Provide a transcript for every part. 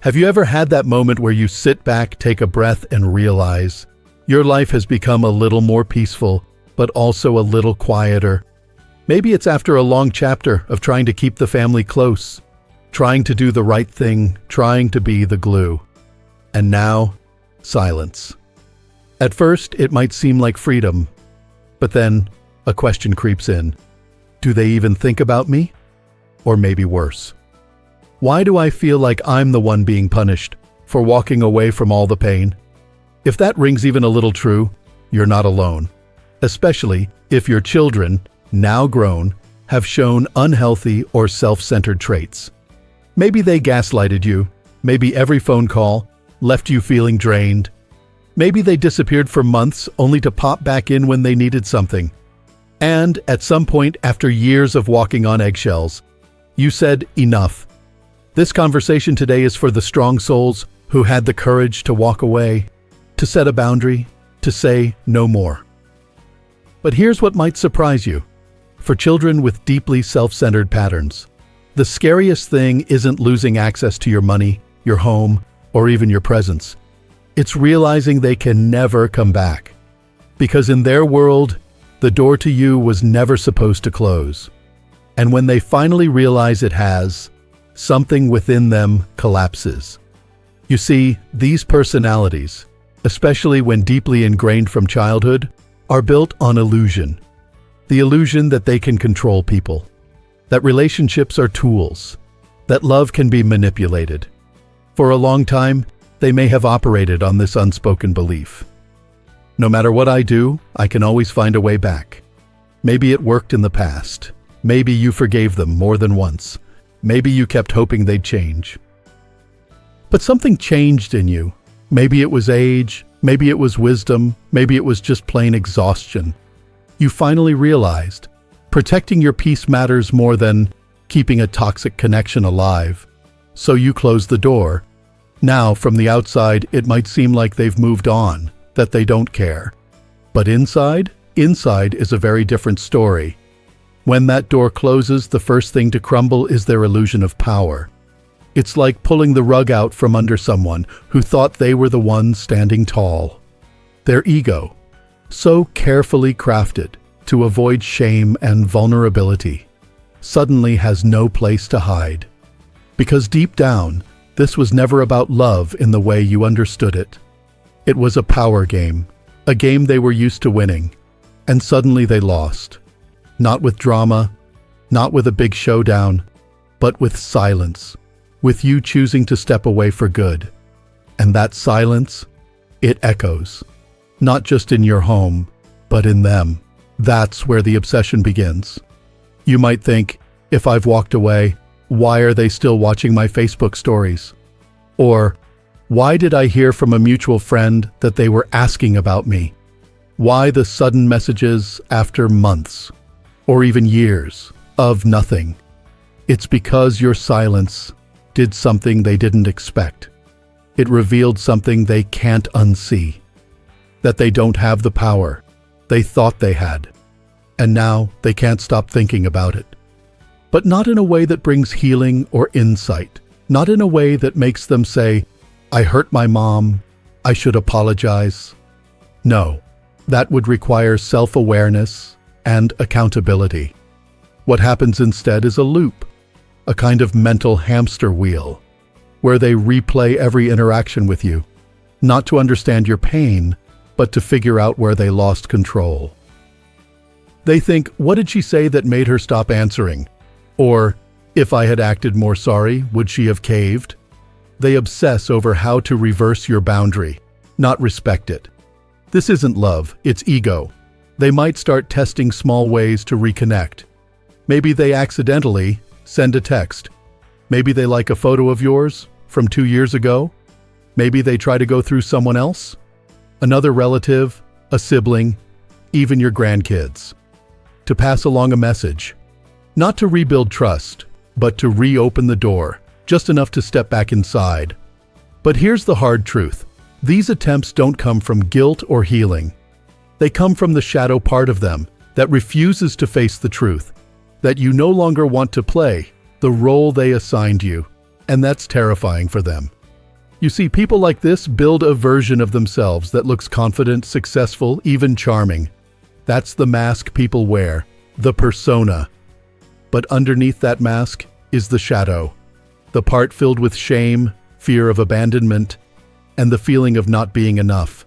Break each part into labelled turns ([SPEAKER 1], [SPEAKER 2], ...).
[SPEAKER 1] Have you ever had that moment where you sit back, take a breath, and realize your life has become a little more peaceful, but also a little quieter? Maybe it's after a long chapter of trying to keep the family close, trying to do the right thing, trying to be the glue. And now, silence. At first, it might seem like freedom, but then a question creeps in. Do they even think about me? Or maybe worse. Why do I feel like I'm the one being punished for walking away from all the pain? If that rings even a little true, you're not alone. Especially if your children, now grown, have shown unhealthy or self-centered traits. Maybe they gaslighted you. Maybe every phone call left you feeling drained. Maybe they disappeared for months only to pop back in when they needed something. And at some point after years of walking on eggshells, you said enough. This conversation today is for the strong souls who had the courage to walk away, to set a boundary, to say no more. But here's what might surprise you. For children with deeply self-centered patterns, the scariest thing isn't losing access to your money, your home, or even your presence. It's realizing they can never come back. Because in their world, the door to you was never supposed to close. And when they finally realize it has, something within them collapses. You see, these personalities, especially when deeply ingrained from childhood, are built on illusion. The illusion that they can control people, that relationships are tools, that love can be manipulated. For a long time, they may have operated on this unspoken belief. No matter what I do, I can always find a way back. Maybe it worked in the past. Maybe you forgave them more than once. Maybe you kept hoping they'd change. But something changed in you. Maybe it was age, maybe it was wisdom, maybe it was just plain exhaustion. You finally realized protecting your peace matters more than keeping a toxic connection alive. So you closed the door. Now, from the outside, it might seem like they've moved on, that they don't care. But inside is a very different story. When that door closes, the first thing to crumble is their illusion of power. It's like pulling the rug out from under someone who thought they were the one standing tall. Their ego, so carefully crafted to avoid shame and vulnerability, suddenly has no place to hide. Because deep down, this was never about love in the way you understood it. It was a power game, a game they were used to winning, and suddenly they lost. Not with drama, not with a big showdown, but with silence, with you choosing to step away for good. And that silence, it echoes, not just in your home, but in them. That's where the obsession begins. You might think, if I've walked away, why are they still watching my Facebook stories? Or, why did I hear from a mutual friend that they were asking about me? Why the sudden messages after months, or even years, of nothing? It's because your silence did something they didn't expect. It revealed something they can't unsee. That they don't have the power they thought they had. And now they can't stop thinking about it. But not in a way that brings healing or insight. Not in a way that makes them say, I hurt my mom, I should apologize. No, that would require self-awareness and accountability. What happens instead is a loop, a kind of mental hamster wheel, where they replay every interaction with you, not to understand your pain, but to figure out where they lost control. They think, what did she say that made her stop answering? Or, if I had acted more sorry, would she have caved? They obsess over how to reverse your boundary, not respect it. This isn't love, it's ego. They might start testing small ways to reconnect. Maybe they accidentally send a text. Maybe they like a photo of yours from 2 years ago. Maybe they try to go through someone else, another relative, a sibling, even your grandkids, to pass along a message. Not to rebuild trust, but to reopen the door, just enough to step back inside. But here's the hard truth. These attempts don't come from guilt or healing. They come from the shadow part of them that refuses to face the truth, that you no longer want to play the role they assigned you, and that's terrifying for them. You see, people like this build a version of themselves that looks confident, successful, even charming. That's the mask people wear, the persona. But underneath that mask is the shadow, the part filled with shame, fear of abandonment, and the feeling of not being enough.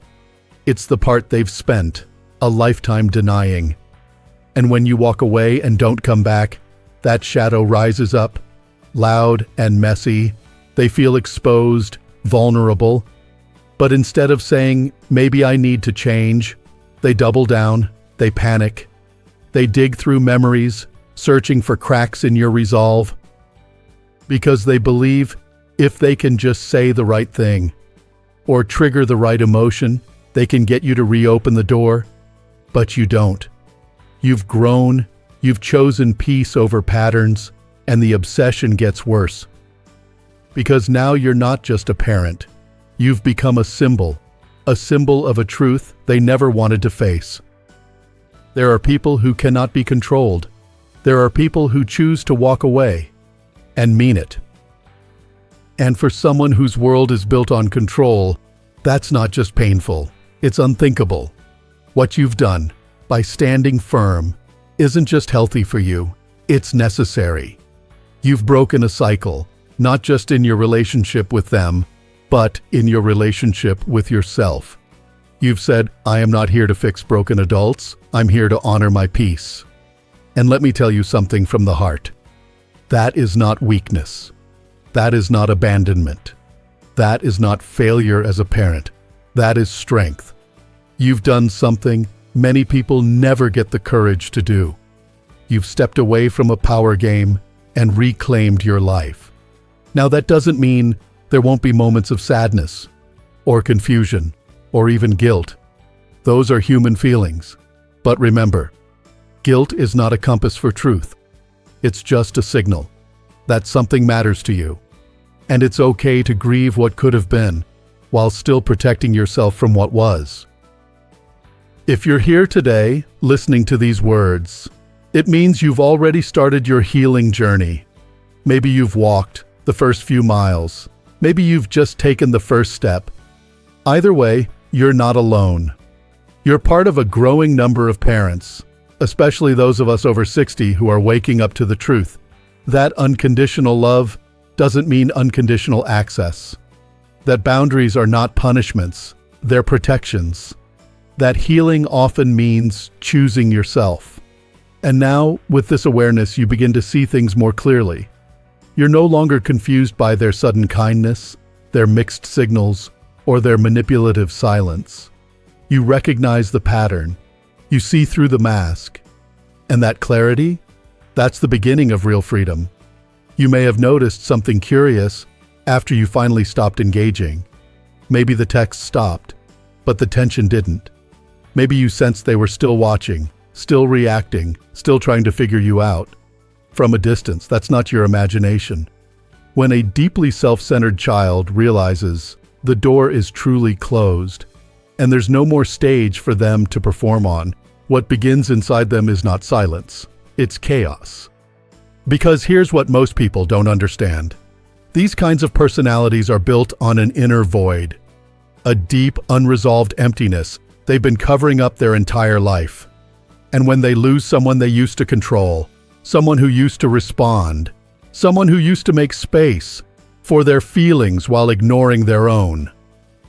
[SPEAKER 1] It's the part they've spent a lifetime denying. And when you walk away and don't come back, that shadow rises up, loud and messy. They feel exposed, vulnerable. But instead of saying, maybe I need to change, they double down, they panic. They dig through memories, searching for cracks in your resolve. Because they believe if they can just say the right thing, or trigger the right emotion, they can get you to reopen the door. But you don't. You've grown, you've chosen peace over patterns, and the obsession gets worse. Because now you're not just a parent. You've become a symbol of a truth they never wanted to face. There are people who cannot be controlled. There are people who choose to walk away and mean it. And for someone whose world is built on control, that's not just painful, it's unthinkable. What you've done, by standing firm, isn't just healthy for you, it's necessary. You've broken a cycle, not just in your relationship with them, but in your relationship with yourself. You've said, I am not here to fix broken adults, I'm here to honor my peace. And let me tell you something from the heart. That is not weakness. That is not abandonment. That is not failure as a parent. That is strength. You've done something many people never get the courage to do. You've stepped away from a power game and reclaimed your life. Now that doesn't mean there won't be moments of sadness, or confusion, or even guilt. Those are human feelings. But remember, guilt is not a compass for truth. It's just a signal that something matters to you. And it's okay to grieve what could have been, while still protecting yourself from what was. If you're here today, listening to these words, it means you've already started your healing journey. Maybe you've walked the first few miles. Maybe you've just taken the first step. Either way, you're not alone. You're part of a growing number of parents, especially those of us over 60 who are waking up to the truth. That unconditional love doesn't mean unconditional access. That boundaries are not punishments, they're protections. That healing often means choosing yourself. And now, with this awareness, you begin to see things more clearly. You're no longer confused by their sudden kindness, their mixed signals, or their manipulative silence. You recognize the pattern. You see through the mask. And that clarity? That's the beginning of real freedom. You may have noticed something curious after you finally stopped engaging. Maybe the text stopped, but the tension didn't. Maybe you sensed they were still watching, still reacting, still trying to figure you out. From a distance, that's not your imagination. When a deeply self-centered child realizes the door is truly closed, and there's no more stage for them to perform on, what begins inside them is not silence, it's chaos. Because here's what most people don't understand. These kinds of personalities are built on an inner void, a deep, unresolved emptiness they've been covering up their entire life. And when they lose someone they used to control, someone who used to respond, someone who used to make space for their feelings while ignoring their own,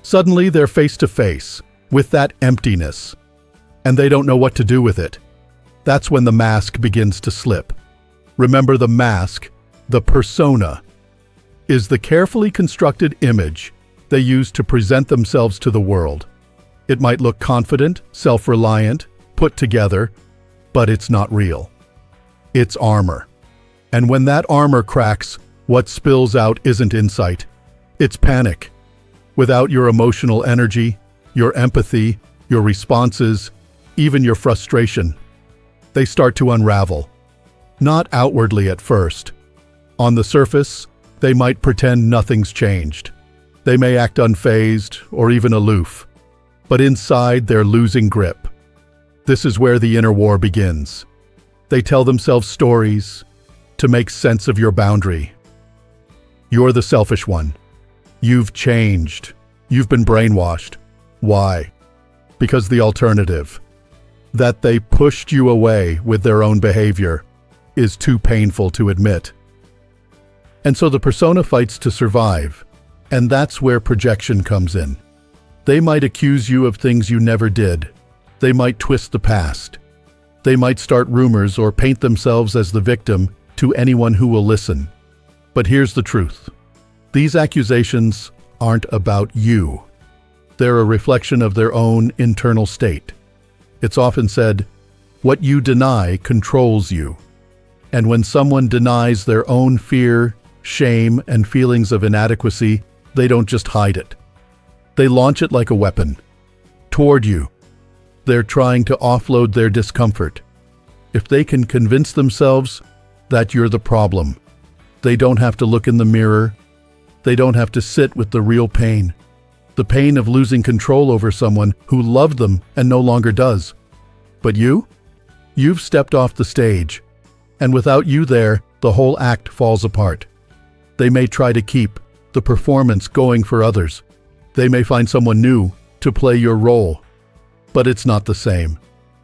[SPEAKER 1] suddenly they're face to face with that emptiness, and they don't know what to do with it. That's when the mask begins to slip. Remember, the mask, the persona, is the carefully constructed image they use to present themselves to the world. It might look confident, self-reliant, put together, but it's not real. It's armor. And when that armor cracks, what spills out isn't insight. It's panic. Without your emotional energy, your empathy, your responses, even your frustration, they start to unravel. Not outwardly at first. On the surface, they might pretend nothing's changed. They may act unfazed or even aloof. But inside, they're losing grip. This is where the inner war begins. They tell themselves stories to make sense of your boundary. You're the selfish one. You've changed. You've been brainwashed. Why? Because the alternative, that they pushed you away with their own behavior, is too painful to admit. And so the persona fights to survive, and that's where projection comes in. They might accuse you of things you never did. They might twist the past. They might start rumors or paint themselves as the victim to anyone who will listen. But here's the truth. These accusations aren't about you. They're a reflection of their own internal state. It's often said, what you deny controls you. And when someone denies their own fear, shame, and feelings of inadequacy, they don't just hide it. They launch it like a weapon toward you. They're trying to offload their discomfort. If they can convince themselves that you're the problem, they don't have to look in the mirror. They don't have to sit with the real pain. The pain of losing control over someone who loved them and no longer does. But you've stepped off the stage, and without you there, the whole act falls apart. They may try to keep the performance going for others. They may find someone new to play your role. But it's not the same,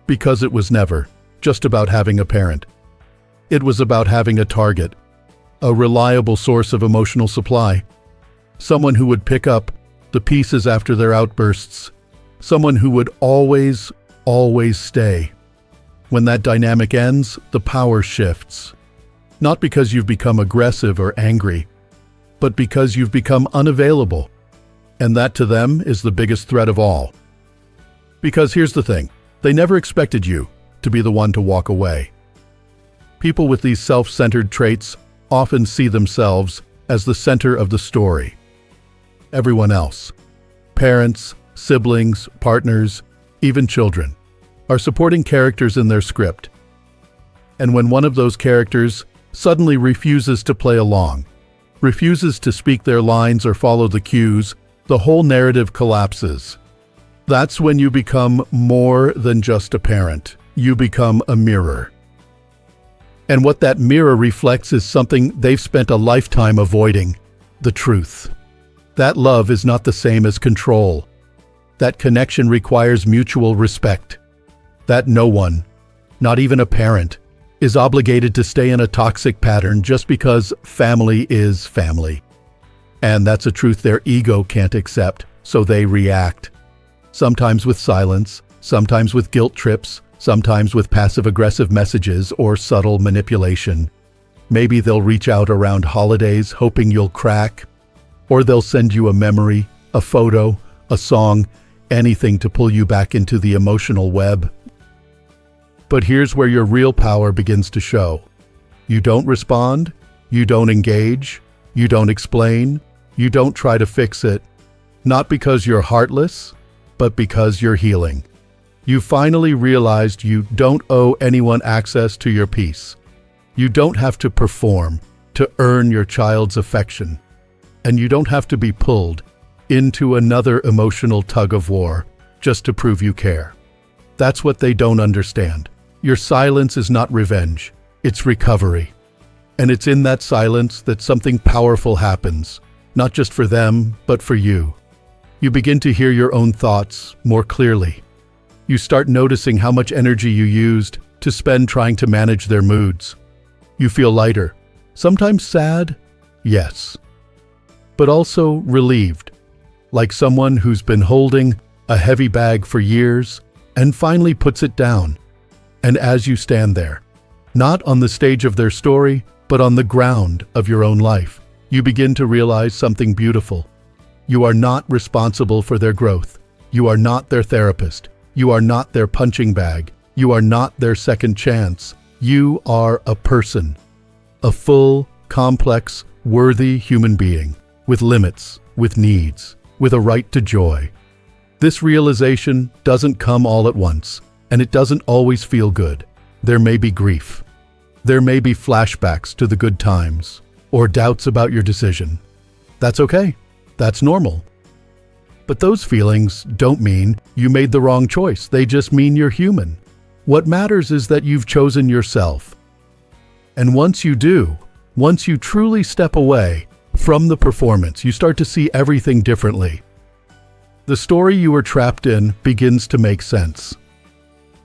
[SPEAKER 1] because it was never just about having a parent. It was about having a target, a reliable source of emotional supply, someone who would pick up the pieces after their outbursts, someone who would always stay. When that dynamic ends, the power shifts. Not because you've become aggressive or angry, but because you've become unavailable. And that to them is the biggest threat of all. Because here's the thing, they never expected you to be the one to walk away. People with these self-centered traits often see themselves as the center of the story. Everyone else, parents, siblings, partners, even children, are supporting characters in their script. And when one of those characters suddenly refuses to play along, refuses to speak their lines or follow the cues, the whole narrative collapses. That's when you become more than just a parent. You become a mirror. And what that mirror reflects is something they've spent a lifetime avoiding: the truth. That love is not the same as control. That connection requires mutual respect. That no one, not even a parent, is obligated to stay in a toxic pattern just because family is family. And that's a truth their ego can't accept, so they react. Sometimes with silence, sometimes with guilt trips, sometimes with passive-aggressive messages or subtle manipulation. Maybe they'll reach out around holidays hoping you'll crack, or they'll send you a memory, a photo, a song, anything to pull you back into the emotional web. But here's where your real power begins to show. You don't respond, you don't engage, you don't explain, you don't try to fix it, not because you're heartless, but because you're healing. You finally realized you don't owe anyone access to your peace. You don't have to perform to earn your child's affection. And you don't have to be pulled into another emotional tug-of-war just to prove you care. That's what they don't understand. Your silence is not revenge, it's recovery. And it's in that silence that something powerful happens, not just for them, but for you. You begin to hear your own thoughts more clearly. You start noticing how much energy you used to spend trying to manage their moods. You feel lighter, sometimes sad, yes, but also relieved, like someone who's been holding a heavy bag for years and finally puts it down. And as you stand there, not on the stage of their story, but on the ground of your own life, you begin to realize something beautiful. You are not responsible for their growth. You are not their therapist. You are not their punching bag. You are not their second chance. You are a person, a full, complex, worthy human being, with limits, with needs, with a right to joy. This realization doesn't come all at once, and it doesn't always feel good. There may be grief. There may be flashbacks to the good times, or doubts about your decision. That's okay. That's normal. But those feelings don't mean you made the wrong choice. They just mean you're human. What matters is that you've chosen yourself. And once you do, once you truly step away From the performance, you start to see everything differently. The story you were trapped in begins to make sense.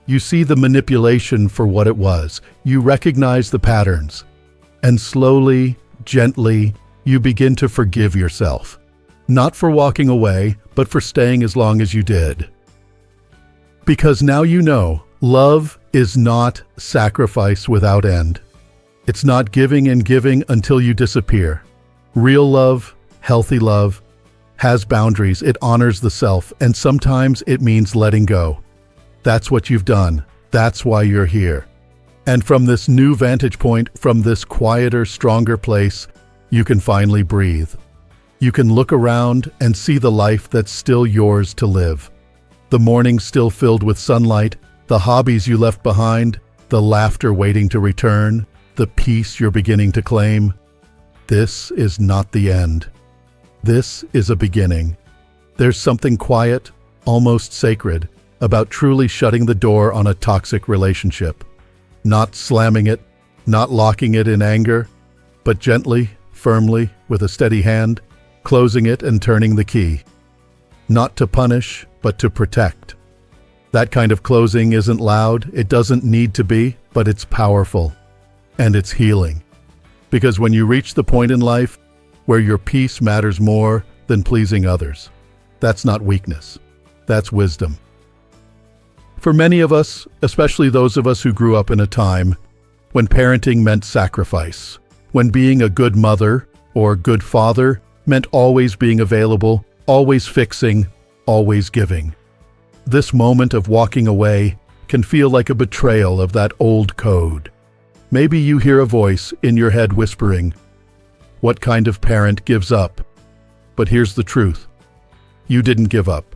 [SPEAKER 1] You see the manipulation for what it was. You recognize the patterns. And slowly, gently, you begin to forgive yourself. Not for walking away, but for staying as long as you did. Because now you know, love is not sacrifice without end. It's not giving and giving until you disappear. Real love, healthy love, has boundaries. It honors the self, and sometimes it means letting go. That's what you've done. That's why you're here. And from this new vantage point, from this quieter, stronger place, you can finally breathe. You can look around and see the life that's still yours to live. The mornings still filled with sunlight, the hobbies you left behind, the laughter waiting to return, the peace you're beginning to claim. This is not the end. This is a beginning. There's something quiet, almost sacred, about truly shutting the door on a toxic relationship. Not slamming it, not locking it in anger, but gently, firmly, with a steady hand, closing it and turning the key. Not to punish, but to protect. That kind of closing isn't loud, it doesn't need to be, but it's powerful. And it's healing. Because when you reach the point in life where your peace matters more than pleasing others, that's not weakness, that's wisdom. For many of us, especially those of us who grew up in a time when parenting meant sacrifice, when being a good mother or good father meant always being available, always fixing, always giving. This moment of walking away can feel like a betrayal of that old code. Maybe you hear a voice in your head whispering, "What kind of parent gives up?" But here's the truth. You didn't give up.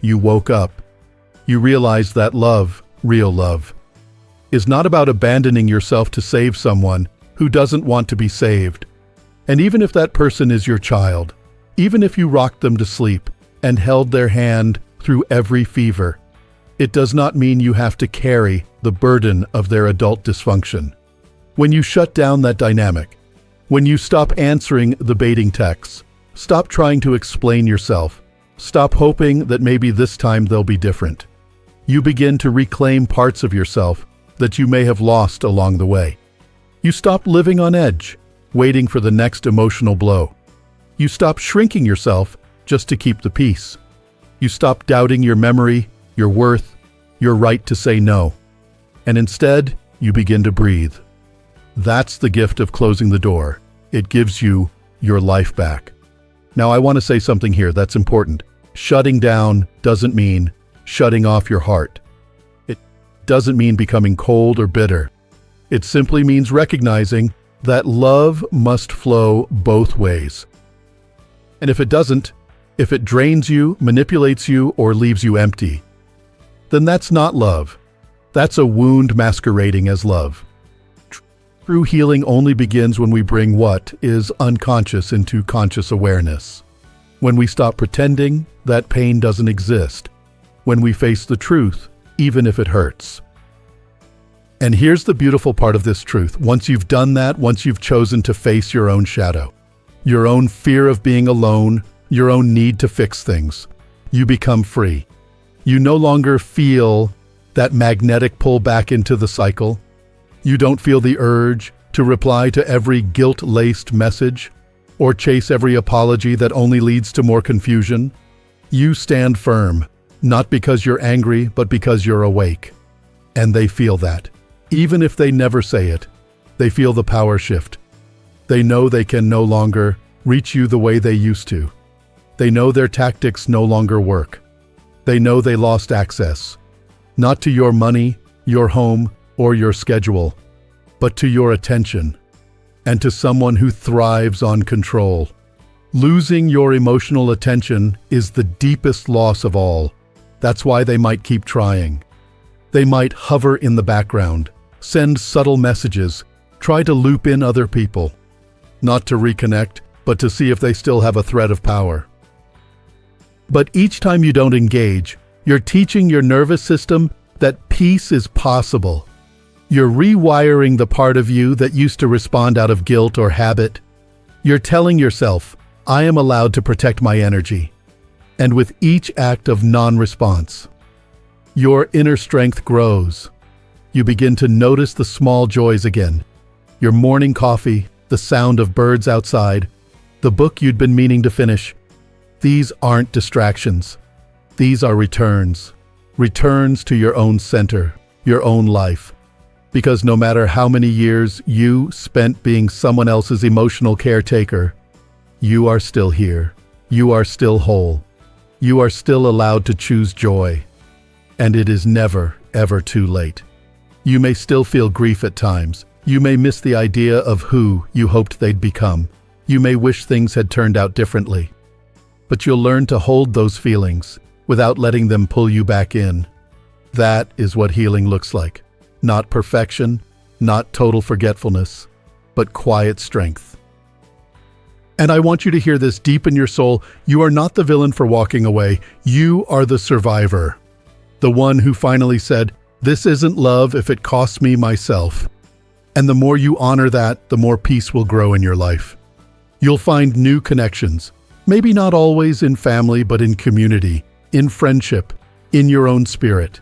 [SPEAKER 1] You woke up. You realize that love, real love, is not about abandoning yourself to save someone who doesn't want to be saved. And even if that person is your child, even if you rocked them to sleep and held their hand through every fever, it does not mean you have to carry the burden of their adult dysfunction. When you shut down that dynamic, when you stop answering the baiting texts, stop trying to explain yourself, stop hoping that maybe this time they'll be different, you begin to reclaim parts of yourself that you may have lost along the way. You stop living on edge, waiting for the next emotional blow. You stop shrinking yourself just to keep the peace. You stop doubting your memory, your worth, your right to say no. And instead, you begin to breathe. That's the gift of closing the door. It gives you your life back. Now, I want to say something here that's important. Shutting down doesn't mean shutting off your heart. It doesn't mean becoming cold or bitter. It simply means recognizing that love must flow both ways. And if it doesn't, if it drains you, manipulates you, or leaves you empty, then that's not love. That's a wound masquerading as love. True healing only begins when we bring what is unconscious into conscious awareness. When we stop pretending that pain doesn't exist. When we face the truth, even if it hurts. And here's the beautiful part of this truth. Once you've done that, once you've chosen to face your own shadow, your own fear of being alone, your own need to fix things, you become free. You no longer feel that magnetic pull back into the cycle. You don't feel the urge to reply to every guilt-laced message or chase every apology that only leads to more confusion. You stand firm, not because you're angry, but because you're awake. And they feel that. Even if they never say it, they feel the power shift. They know they can no longer reach you the way they used to. They know their tactics no longer work. They know they lost access, not to your money, your home, or your schedule, but to your attention, and to someone who thrives on control. Losing your emotional attention is the deepest loss of all. That's why they might keep trying. They might hover in the background, send subtle messages, try to loop in other people, not to reconnect, but to see if they still have a thread of power. But each time you don't engage, you're teaching your nervous system that peace is possible. You're rewiring the part of you that used to respond out of guilt or habit. You're telling yourself, I am allowed to protect my energy. And with each act of non-response, your inner strength grows. You begin to notice the small joys again. Your morning coffee, the sound of birds outside, the book you'd been meaning to finish. These aren't distractions. These are returns. Returns to your own center, your own life. Because no matter how many years you spent being someone else's emotional caretaker, you are still here. You are still whole. You are still allowed to choose joy. And it is never, ever too late. You may still feel grief at times. You may miss the idea of who you hoped they'd become. You may wish things had turned out differently. But you'll learn to hold those feelings without letting them pull you back in. That is what healing looks like. Not perfection, not total forgetfulness, but quiet strength. And I want you to hear this deep in your soul. You are not the villain for walking away. You are the survivor. The one who finally said, "This isn't love if it costs me myself." And the more you honor that, the more peace will grow in your life. You'll find new connections, maybe not always in family, but in community, in friendship, in your own spirit.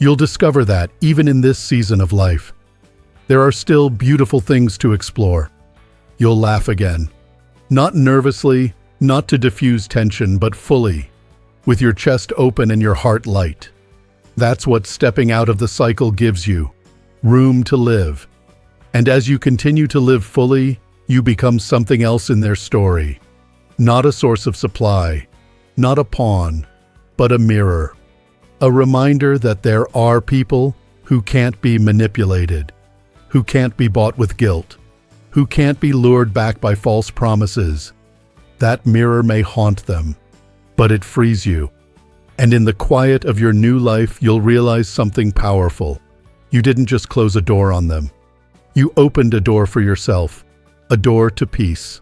[SPEAKER 1] You'll discover that even in this season of life, there are still beautiful things to explore. You'll laugh again. Not nervously, not to diffuse tension, but fully, with your chest open and your heart light. That's what stepping out of the cycle gives you, room to live. And as you continue to live fully, you become something else in their story. Not a source of supply, not a pawn, but a mirror. A reminder that there are people who can't be manipulated, who can't be bought with guilt, who can't be lured back by false promises. That mirror may haunt them, but it frees you. And in the quiet of your new life, you'll realize something powerful. You didn't just close a door on them. You opened a door for yourself, a door to peace,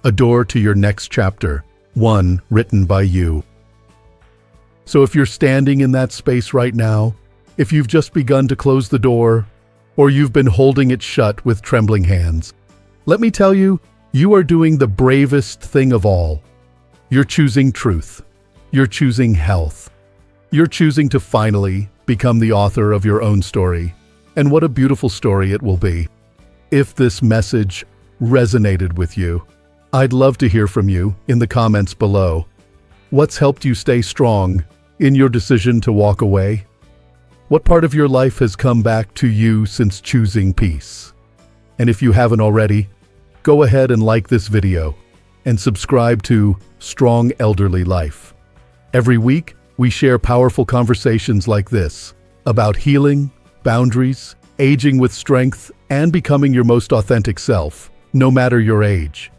[SPEAKER 1] a door to your next chapter, one written by you. So if you're standing in that space right now, if you've just begun to close the door, or you've been holding it shut with trembling hands, let me tell you, you are doing the bravest thing of all. You're choosing truth. You're choosing health. You're choosing to finally become the author of your own story. And what a beautiful story it will be. If this message resonated with you, I'd love to hear from you in the comments below. What's helped you stay strong in your decision to walk away? What part of your life has come back to you since choosing peace? And if you haven't already, go ahead and like this video and subscribe to Strong Elderly Life. Every week, we share powerful conversations like this about healing, boundaries, aging with strength, and becoming your most authentic self, no matter your age.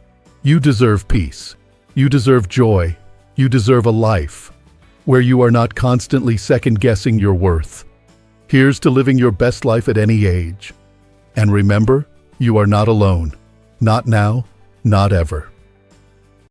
[SPEAKER 1] You deserve peace. You deserve joy. You deserve a life where you are not constantly second-guessing your worth. Here's to living your best life at any age. And remember, you are not alone. Not now, not ever.